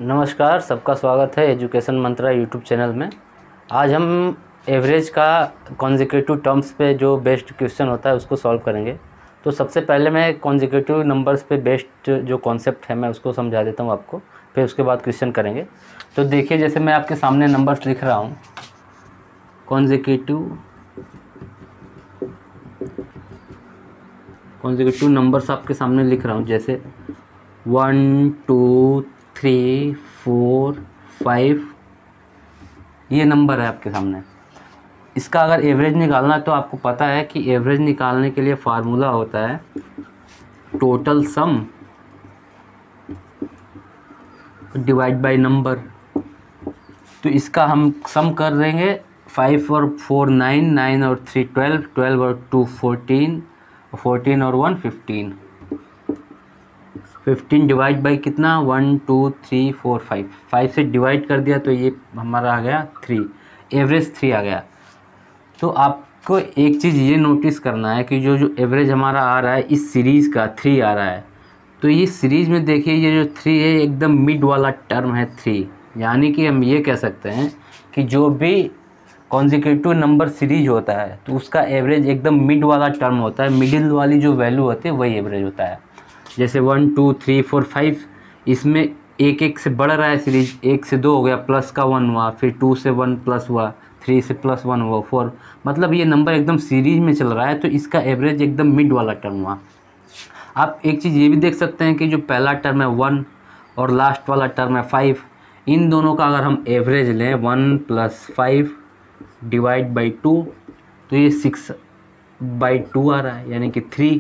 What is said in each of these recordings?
नमस्कार, सबका स्वागत है एजुकेशन मंत्रा यूट्यूब चैनल में। आज हम एवरेज का कॉन्जिक्यूटिव टर्म्स पे जो बेस्ड क्वेश्चन होता है उसको सॉल्व करेंगे। तो सबसे पहले मैं कॉन्जिक्यूटिव नंबर्स पे बेस्ड जो कॉन्सेप्ट है मैं उसको समझा देता हूँ आपको, फिर उसके बाद क्वेश्चन करेंगे। तो देखिए, जैसे मैं आपके सामने नंबर्स लिख रहा हूँ, कॉन्जिक्यूटिव नंबर्स आपके सामने लिख रहा हूँ, जैसे 1 2 3 4 5 ये नंबर है आपके सामने। इसका अगर एवरेज निकालना है तो आपको पता है कि एवरेज निकालने के लिए फार्मूला होता है total sum divide by number. तो इसका हम सम कर देंगे। 5 और 4 9, 9 और 3 12, 12 और 2 14, 14 और 1 15, 15 डिवाइड बाई कितना 1 2 3 4 5, 5 से डिवाइड कर दिया तो ये हमारा आ गया 3, एवरेज 3 आ गया। तो आपको एक चीज़ ये नोटिस करना है कि जो एवरेज हमारा आ रहा है इस सीरीज़ का 3 आ रहा है। तो ये सीरीज़ में देखिए, ये जो 3 है एकदम मिड वाला टर्म है 3, यानी कि हम ये कह सकते हैं कि जो भी कॉन्जिक्यूटिव नंबर सीरीज होता है तो उसका एवरेज एकदम मिड वाला टर्म होता है, मिडिल वाली जो वैल्यू होती है वही एवरेज होता है। जैसे 1 2 3 4 5 इसमें एक एक से बढ़ रहा है सीरीज, 1 से 2 हो गया, प्लस का 1 हुआ, फिर 2 से 1 प्लस हुआ, 3 से प्लस 1 हुआ 4, मतलब ये नंबर एकदम सीरीज में चल रहा है तो इसका एवरेज एकदम मिड वाला टर्म हुआ। आप एक चीज़ ये भी देख सकते हैं कि जो पहला टर्म है 1 और लास्ट वाला टर्म है 5, इन दोनों का अगर हम एवरेज लें 1 + 5 डिवाइड बाई 2 तो ये 6/2 आ रहा है, यानी कि 3।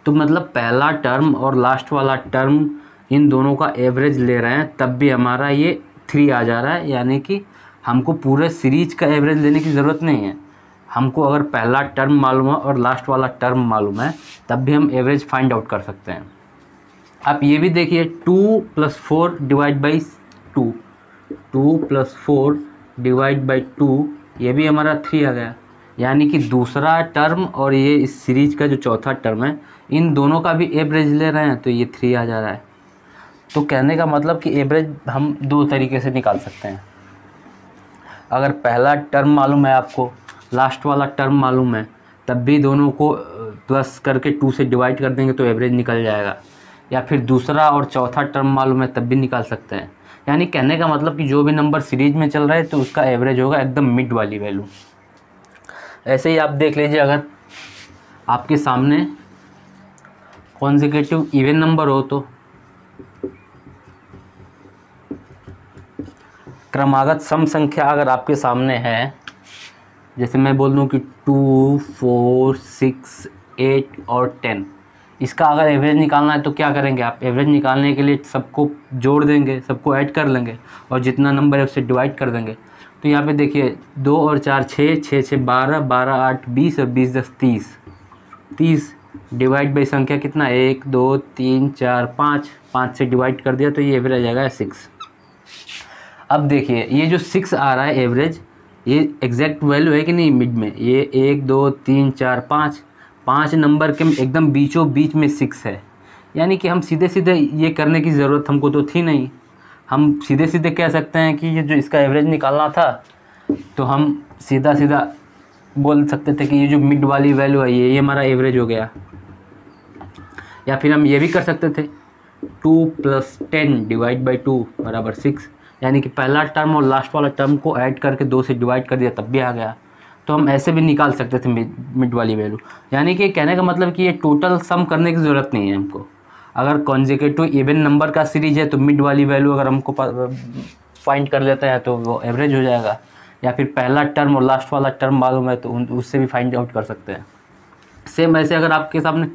तो मतलब पहला टर्म और लास्ट वाला टर्म इन दोनों का एवरेज ले रहे हैं तब भी हमारा ये 3 आ जा रहा है, यानी कि हमको पूरे सीरीज का एवरेज लेने की ज़रूरत नहीं है। हमको अगर पहला टर्म मालूम है और लास्ट वाला टर्म मालूम है तब भी हम एवरेज फाइंड आउट कर सकते हैं। आप ये भी देखिए 2 + 4 डिवाइड बाई 2, 2 + 4 डिवाइड बाई 2 ये भी हमारा 3 आ गया, यानी कि दूसरा टर्म और ये इस सीरीज का जो चौथा टर्म है इन दोनों का भी एवरेज ले रहे हैं तो ये 3 आ जा रहा है। तो कहने का मतलब कि एवरेज हम दो तरीके से निकाल सकते हैं। अगर पहला टर्म मालूम है आपको, लास्ट वाला टर्म मालूम है, तब भी दोनों को प्लस करके 2 से डिवाइड कर देंगे तो एवरेज निकल जाएगा। या फिर दूसरा और चौथा टर्म मालूम है तब भी निकाल सकते हैं। यानी कहने का मतलब कि जो भी नंबर सीरीज में चल रहा है तो उसका एवरेज होगा एकदम मिड वाली वैल्यू। ऐसे ही आप देख लीजिए, अगर आपके सामने कॉन्जिक्यूटिव इवन नंबर हो तो क्रमागत सम संख्या अगर आपके सामने है, जैसे मैं बोल दूं कि 2 4 6 8 और 10, इसका अगर एवरेज निकालना है तो क्या करेंगे आप? एवरेज निकालने के लिए सबको जोड़ देंगे, सबको ऐड कर लेंगे और जितना नंबर है उससे डिवाइड कर देंगे। तो यहाँ पे देखिए 2 और 4 6, 6 से 12, 12 8 20 और 20 10 30, 30 डिवाइड बाई संख्या कितना 1 2 3 4 5, 5 से डिवाइड कर दिया तो ये एवरेज आएगा 6। अब देखिए ये जो 6 आ रहा है एवरेज, ये एग्जैक्ट वैल्यू है कि नहीं मिड में? ये 1 2 3 4 5, 5 नंबर के एकदम बीचों बीच में 6 है, यानी कि हम सीधे सीधे ये करने की ज़रूरत हमको तो थी नहीं। हम सीधे सीधे कह सकते हैं कि ये जो इसका एवरेज निकालना था तो हम सीधा सीधा बोल सकते थे कि ये जो मिड वाली वैल्यू है ये हमारा एवरेज हो गया। या फिर हम ये भी कर सकते थे 2 + 10 डिवाइड बाई 2 बराबर 6, यानी कि पहला टर्म और लास्ट वाला टर्म को ऐड करके 2 से डिवाइड कर दिया तब भी आ गया। तो हम ऐसे भी निकाल सकते थे मिड वाली वैल्यू। यानी कि कहने का मतलब कि ये टोटल सम करने की ज़रूरत नहीं है हमको। अगर कॉन्जिक्यूटिव इवन नंबर का सीरीज है तो मिड वाली वैल्यू अगर हमको फाइंड कर लेते हैं तो वो एवरेज हो जाएगा। या फिर पहला टर्म और लास्ट वाला टर्म मालूम है तो उससे भी फाइंड आउट कर सकते हैं। सेम ऐसे अगर आपके सामने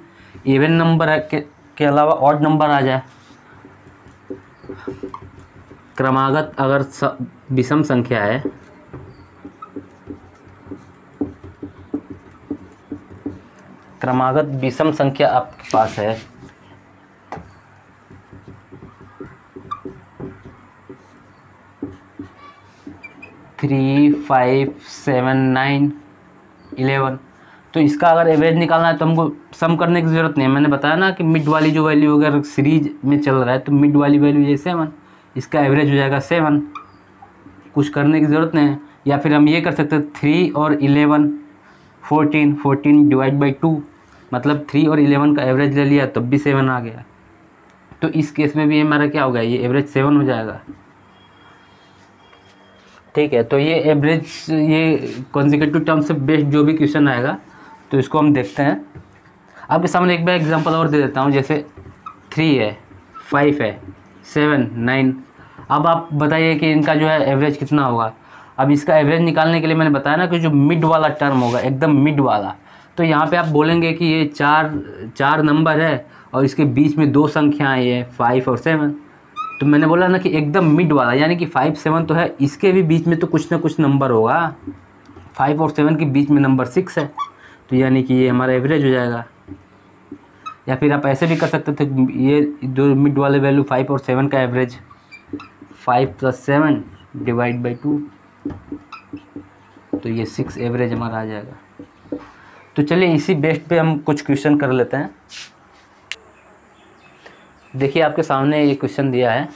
इवन नंबर है के अलावा ऑड नंबर आ जाए, क्रमागत अगर विषम संख्या है, क्रमागत विषम संख्या आपके पास है 3 5 7 9 11, तो इसका अगर एवरेज निकालना है तो हमको सम करने की ज़रूरत नहीं है। मैंने बताया ना कि मिड वाली जो वैल्यू अगर सीरीज में चल रहा है तो मिड वाली वैल्यू ये 7, इसका एवरेज हो जाएगा 7, कुछ करने की ज़रूरत नहीं है। या फिर हम ये कर सकते हैं 3 और 11 14 डिवाइड बाई 2, मतलब 3 और 11 का एवरेज ले लिया तब भी 7 आ गया। तो इस केस में भी हमारा क्या होगा, ये एवरेज 7 हो जाएगा। ठीक है, तो ये एवरेज, ये कॉन्जिक्यूटिव टर्म से बेस्ड जो भी क्वेश्चन आएगा तो इसको हम देखते हैं। आपके सामने एक बार एग्जांपल और दे देता हूँ, जैसे 3 है, 5 है, 7, 9। अब आप बताइए कि इनका जो है एवरेज कितना होगा। अब इसका एवरेज निकालने के लिए मैंने बताया ना कि जो मिड वाला टर्म होगा, एकदम मिड वाला, तो यहाँ पे आप बोलेंगे कि ये चार नंबर है और इसके बीच में 2 संख्याएँ ये 5 और 7। तो मैंने बोला ना कि एकदम मिड वाला, यानी कि 5 7 तो है, इसके भी बीच में तो कुछ ना कुछ नंबर होगा। 5 और 7 के बीच में नंबर 6 है, तो यानी कि ये हमारा एवरेज हो जाएगा। या फिर आप ऐसे भी कर सकते थे, ये दो मिड वाले वैल्यू 5 और 7 का एवरेज 5 + 7 डिवाइड बाई 2, तो ये 6 एवरेज हमारा आ जाएगा। तो चलिए इसी बेस्ड पे हम कुछ क्वेश्चन कर लेते हैं। देखिए आपके सामने ये क्वेश्चन दिया है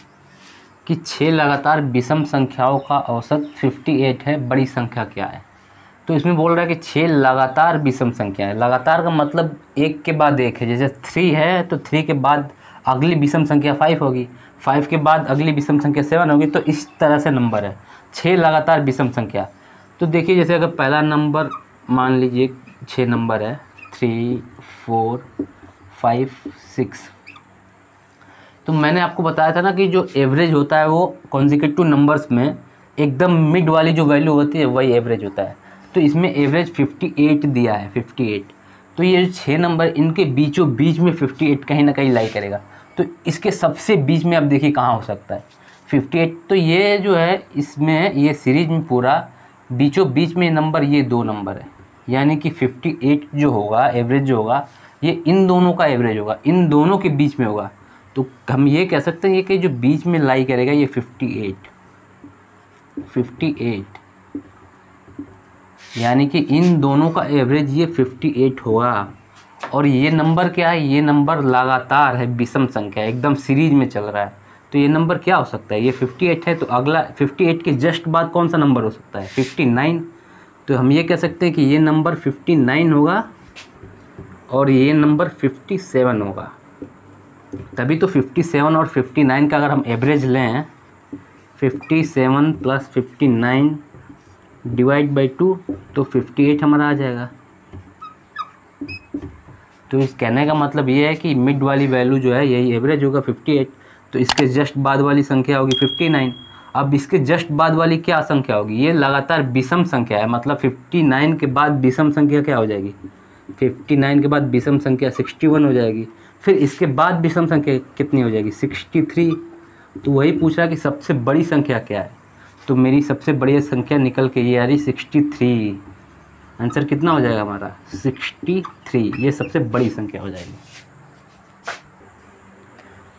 कि 6 लगातार विषम संख्याओं का औसत 58 है, बड़ी संख्या क्या है। तो इसमें बोल रहा है कि 6 लगातार विषम संख्या है। लगातार का मतलब एक के बाद एक है, जैसे 3 है तो 3 के बाद अगली विषम संख्या 5 होगी, 5 के बाद अगली विषम संख्या 7 होगी, तो इस तरह से नंबर है 6 लगातार विषम संख्या। तो देखिए जैसे अगर पहला नंबर मान लीजिए 6 नंबर है, 3 4 5 6, तो मैंने आपको बताया था ना कि जो एवरेज होता है वो कॉन्जिक्यूटिव नंबर्स में एकदम मिड वाली जो वैल्यू होती है वही एवरेज होता है। तो इसमें एवरेज 58 दिया है, 58। तो ये जो 6 नंबर, इनके बीचों बीच में 58 कहीं ना कहीं लाई करेगा। तो इसके सबसे बीच में आप देखिए कहाँ हो सकता है 58। तो ये जो है इसमें, ये सीरीज में पूरा बीचों बीच में नंबर ये 2 नंबर है, यानी कि 58 जो होगा एवरेज जो होगा ये इन दोनों का एवरेज होगा, इन दोनों के बीच में होगा। तो हम ये कह सकते हैं कि जो बीच में लाई करेगा ये 58, यानी कि इन दोनों का एवरेज ये 58 होगा। और ये नंबर क्या है, ये नंबर लगातार है, विषम संख्या, एकदम सीरीज में चल रहा है। तो ये नंबर क्या हो सकता है, ये 58 है, तो अगला 58 के जस्ट बाद कौन सा नंबर हो सकता है, 59। तो हम ये कह सकते हैं कि ये नंबर 59 होगा और ये नंबर 57 होगा। तभी तो 57 और 59 का अगर हम एवरेज लें, 57 + 59 डिवाइड बाई 2, तो 58 हमारा आ जाएगा। तो इस कहने का मतलब ये है कि मिड वाली वैल्यू जो है यही एवरेज होगा 58। तो इसके जस्ट बाद वाली संख्या होगी 59। अब इसके जस्ट बाद वाली क्या संख्या होगी, ये लगातार विषम संख्या है, मतलब 59 के बाद विषम संख्या क्या हो जाएगी, 59 के बाद विषम संख्या 61 हो जाएगी। फिर इसके बाद विषम संख्या कितनी हो जाएगी, 63। तो वही पूछ रहा है कि सबसे बड़ी संख्या क्या है। तो मेरी सबसे बड़ी संख्या निकल के ये आ रही 63। आंसर कितना हो जाएगा हमारा, 63। ये सबसे बड़ी संख्या हो जाएगी।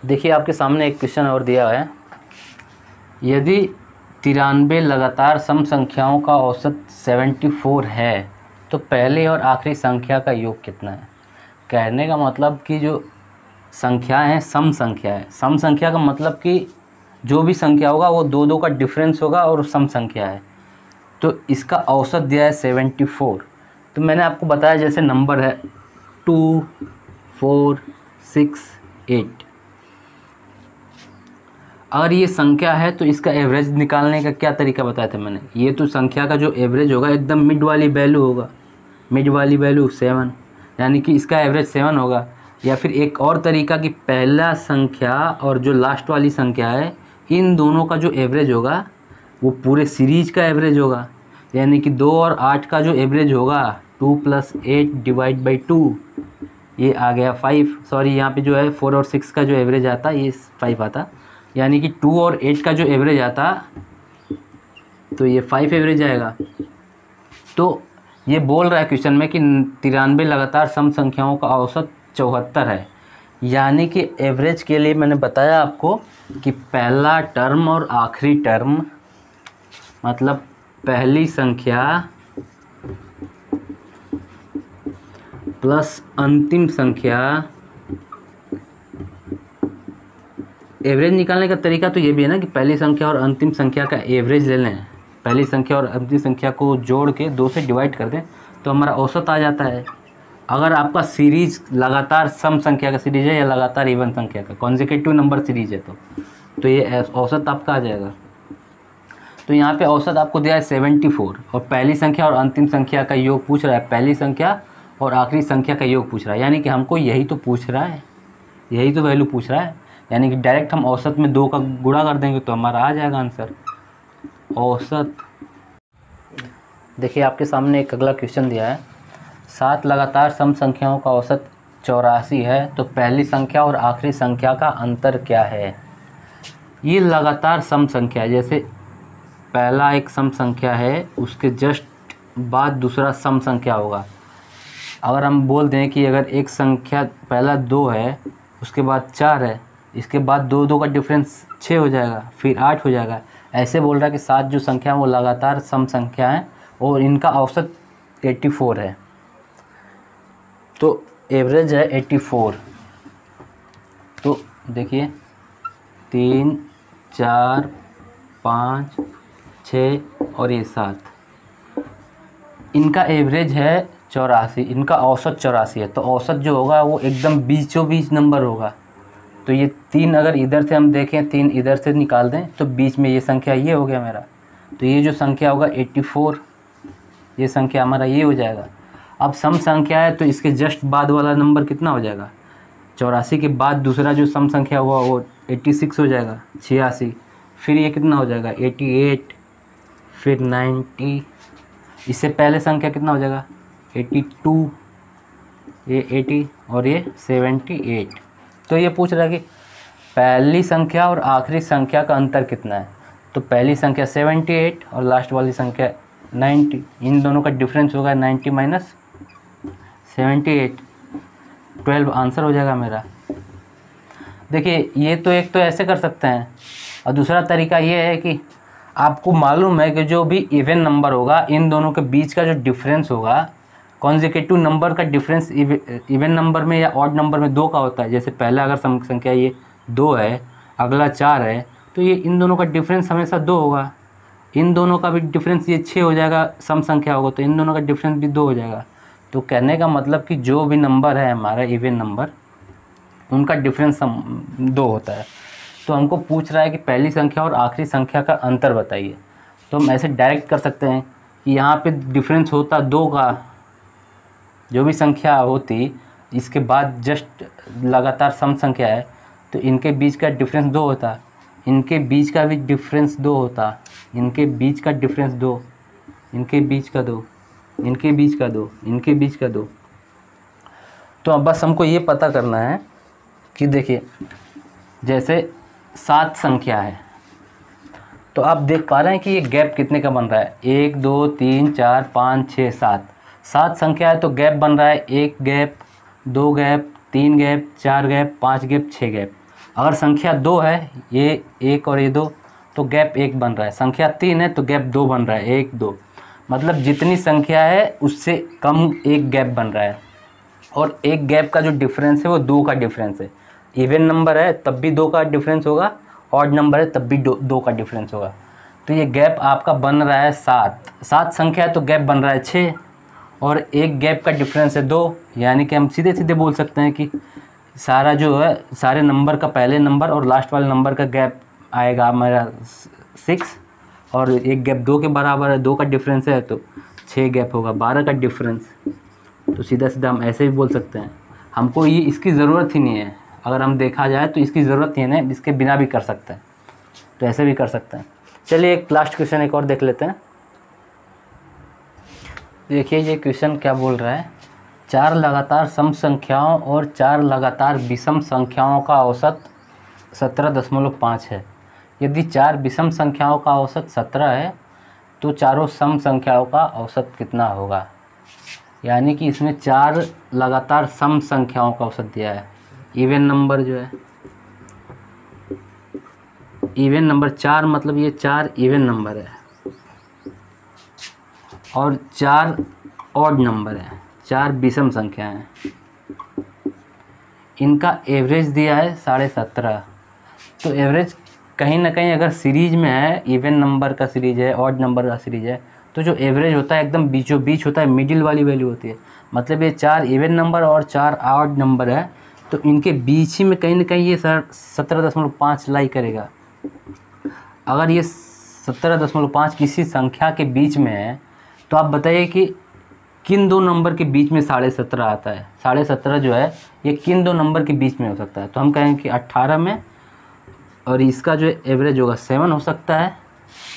देखिए आपके सामने एक क्वेश्चन और दिया है, यदि 93 लगातार सम संख्याओं का औसत 74 है तो पहले और आखिरी संख्या का योग कितना है। कहने का मतलब कि जो संख्या है सम संख्या है, सम संख्या का मतलब कि जो भी संख्या होगा वो 2 का डिफरेंस होगा और सम संख्या है। तो इसका औसत दिया है 74। तो मैंने आपको बताया जैसे नंबर है 2 4 6 8, अगर ये संख्या है तो इसका एवरेज निकालने का क्या तरीका बताया था मैंने। ये तो संख्या का जो एवरेज होगा एकदम मिड वाली वैल्यू होगा, मिड वाली वैल्यू 7, यानी कि इसका एवरेज 7 होगा। या फिर एक और तरीका कि पहला संख्या और जो लास्ट वाली संख्या है इन दोनों का जो एवरेज होगा वो पूरे सीरीज का एवरेज होगा, यानी कि 2 और 8 का जो एवरेज होगा 2 + 8 डिवाइड बाई 2, ये आ गया 5। सॉरी यहाँ पे जो है 4 और 6 का जो एवरेज आता ये 5 आता, यानी कि 2 और 8 का जो एवरेज आता तो ये 5 एवरेज आएगा। तो ये बोल रहा है क्वेश्चन में कि 93 लगातार सम संख्याओं का औसत 74 है, यानी कि एवरेज के लिए मैंने बताया आपको कि पहला टर्म और आखिरी टर्म, मतलब पहली संख्या प्लस अंतिम संख्या एवरेज निकालने का तरीका तो ये भी है ना कि पहली संख्या और अंतिम संख्या का एवरेज ले लें, पहली संख्या और अंतिम संख्या को जोड़ के 2 से डिवाइड कर दें तो हमारा औसत आ जाता है। अगर आपका सीरीज लगातार सम संख्या का सीरीज है या लगातार इवन संख्या का कॉन्जिक्यूटिव नंबर सीरीज है तो ये औसत आपका आ जाएगा। तो यहाँ पे औसत आपको दिया है 74 और पहली संख्या और अंतिम संख्या का योग पूछ रहा है, पहली संख्या और आखिरी संख्या का योग पूछ रहा है, यानी कि हमको यही तो पूछ रहा है, यही तो वैल्यू पूछ रहा है, यानी कि डायरेक्ट हम औसत में 2 का गुणा कर देंगे तो हमारा आ जाएगा आंसर औसत। देखिए आपके सामने एक अगला क्वेश्चन दिया है, 7 लगातार सम संख्याओं का औसत 84 है तो पहली संख्या और आखिरी संख्या का अंतर क्या है। ये लगातार सम संख्या है, जैसे पहला एक सम संख्या है उसके जस्ट बाद दूसरा सम संख्या होगा। अगर हम बोल दें कि अगर एक संख्या पहला 2 है उसके बाद 4 है, इसके बाद 2 का डिफरेंस 6 हो जाएगा, फिर 8 हो जाएगा। ऐसे बोल रहा है कि 7 जो संख्या है वो लगातार सम संख्या है और इनका औसत 84 है, तो एवरेज है 84। तो देखिए 3 4 5 6 और ये 7, इनका एवरेज है 84, इनका औसत 84 है, तो औसत जो होगा वो एकदम बीचों बीच नंबर होगा। तो ये 3 अगर इधर से हम देखें, 3 इधर से निकाल दें तो बीच में ये संख्या ये हो गया मेरा, तो ये जो संख्या होगा 84, ये संख्या हमारा ये हो जाएगा। अब सम संख्या है तो इसके जस्ट बाद वाला नंबर कितना हो जाएगा, 84 के बाद दूसरा जो सम संख्या हुआ वो 86 हो जाएगा, 86, फिर ये कितना हो जाएगा 88, फिर 90, इससे पहले संख्या कितना हो जाएगा 82, ये 80 और ये 78। तो ये पूछ रहा है कि पहली संख्या और आखिरी संख्या का अंतर कितना है, तो पहली संख्या 78 और लास्ट वाली संख्या 90, इन दोनों का डिफरेंस होगा 90 माइनस 78, 12 आंसर हो जाएगा मेरा। देखिए ये तो एक तो ऐसे कर सकते हैं, और दूसरा तरीका ये है कि आपको मालूम है कि जो भी इवन नंबर होगा इन दोनों के बीच का जो डिफरेंस होगा, कॉन्जिक्यूटिव नंबर का डिफरेंस इवन नंबर में या ऑड नंबर में 2 का होता है। जैसे पहला अगर सम संख्या ये 2 है, अगला 4 है, तो ये इन दोनों का डिफरेंस हमेशा 2 होगा। इन दोनों का भी डिफरेंस ये 6 हो जाएगा, सम संख्या होगा तो इन दोनों का डिफरेंस भी 2 हो जाएगा। तो कहने का मतलब कि जो भी नंबर है हमारा इवन नंबर, उनका डिफरेंस 2 होता है। तो हमको पूछ रहा है कि पहली संख्या और आखिरी संख्या का अंतर बताइए। तो हम ऐसे डायरेक्ट कर सकते हैं कि यहाँ पे डिफरेंस होता 2 का, जो भी संख्या होती इसके बाद जस्ट लगातार सम संख्या है तो इनके बीच का डिफरेंस 2 होता, इनके बीच का भी डिफरेंस 2 होता, इनके बीच का डिफरेंस 2, इनके बीच का 2, इनके बीच का 2, इनके बीच का 2। तो अब बस हमको ये पता करना है कि देखिए जैसे 7 संख्या है तो आप देख पा रहे हैं कि ये गैप कितने का बन रहा है, 1 2 3 4 5 6 7। 7 संख्या है तो गैप बन रहा है 1 gap, 2 gap, 3 gap, 4 gap, 5 gap, 6 gap. अगर संख्या 2 है, ये 1 और ये 2, तो गैप 1 बन रहा है। संख्या 3 है तो गैप 2 बन रहा है, 1 2, मतलब जितनी संख्या है उससे कम एक गैप बन रहा है। और एक गैप का जो डिफरेंस है वो 2 का डिफरेंस है। इवन नंबर है तब भी 2 का डिफरेंस होगा, ऑड नंबर है तब भी 2 का डिफरेंस होगा। तो ये गैप आपका बन रहा है 7 संख्या है तो गैप बन रहा है 6, और एक गैप का डिफरेंस है 2, यानी कि हम सीधे सीधे बोल सकते हैं कि सारा जो है सारे नंबर का पहले नंबर और लास्ट वाले नंबर का गैप आएगा हमारा 6, और एक गैप 2 के बराबर है, 2 का डिफरेंस है तो 6 गैप होगा, 12 का डिफरेंस। तो सीधा सीधा हम ऐसे भी बोल सकते हैं। हमको ये इसकी ज़रूरत ही नहीं है, अगर हम देखा जाए तो इसकी ज़रूरत ही नहीं है, इसके बिना भी कर सकते हैं, तो ऐसे भी कर सकते हैं। चलिए एक लास्ट क्वेश्चन एक और देख लेते हैं। देखिए ये क्वेश्चन क्या बोल रहा है, 4 लगातार सम संख्याओं और 4 लगातार विषम संख्याओं का औसत 17.5 है। यदि 4 विषम संख्याओं का औसत 17 है तो चारों सम संख्याओं का औसत कितना होगा। यानी कि इसमें 4 लगातार सम संख्याओं का औसत दिया है। इवन नंबर जो है, इवन नंबर 4 मतलब ये 4 इवन नंबर है और 4 ऑड नंबर है, 4 विषम संख्या हैं। इनका एवरेज दिया है 17.5। तो एवरेज कहीं ना कहीं अगर सीरीज में है, इवन नंबर का सीरीज है, ऑड नंबर का सीरीज है, तो जो एवरेज होता है एकदम बीचों बीच होता है, मिडिल वाली वैल्यू होती है। मतलब ये 4 इवन नंबर और 4 ऑड नंबर है, तो इनके बीच ही में कहीं ना कहीं ये 17.5 लाई करेगा। अगर ये 17.5 किसी संख्या के बीच में है, तो आप बताइए कि किन दो नंबर के बीच में 17.5 आता है। 17.5 जो है ये किन दो नंबर के बीच में हो सकता है। तो हम कहेंगे कि 18 में, और इसका जो एवरेज होगा 7 हो सकता है,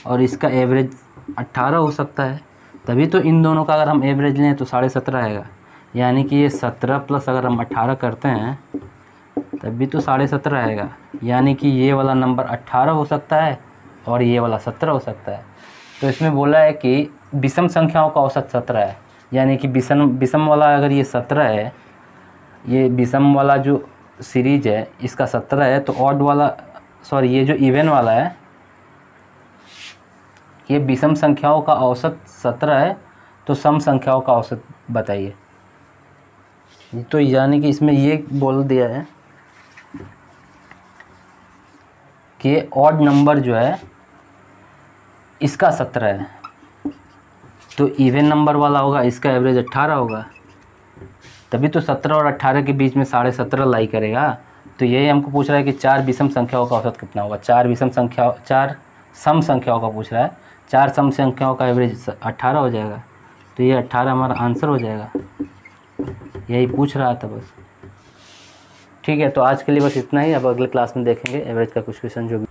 और इसका एवरेज 18 हो सकता है। तभी तो इन दोनों का अगर हम एवरेज लें तो 17.5 आएगा। यानी कि ये 17 प्लस अगर हम 18 करते हैं तभी तो 17.5 आएगा। यानी कि ये वाला नंबर 18 हो सकता है और ये वाला 17 हो सकता है। तो इसमें बोला है कि विषम संख्याओं का औसत 17 है। यानी कि विषम वाला अगर ये 17 है, ये विषम वाला जो सीरीज है इसका 17 है, तो ऑड वाला, सॉरी ये जो इवन वाला है, ये विषम संख्याओं का औसत 17 है, तो सम संख्याओं का औसत बताइए। तो यानी कि इसमें ये बोल दिया है कि ऑड नंबर जो है इसका 17 है, तो इवन नंबर वाला होगा, इसका एवरेज 18 होगा। तभी तो 17 और 18 के बीच में 17.5 लाई करेगा। तो यही हमको पूछ रहा है कि 4 विषम संख्याओं का औसत कितना होगा। 4 सम संख्याओं का पूछ रहा है। 4 सम संख्याओं का एवरेज 18 हो जाएगा। तो ये 18 हमारा आंसर हो जाएगा। यही पूछ रहा था बस। ठीक है, तो आज के लिए बस इतना ही। अब अगले क्लास में देखेंगे एवरेज का कुछ क्वेश्चन जो भी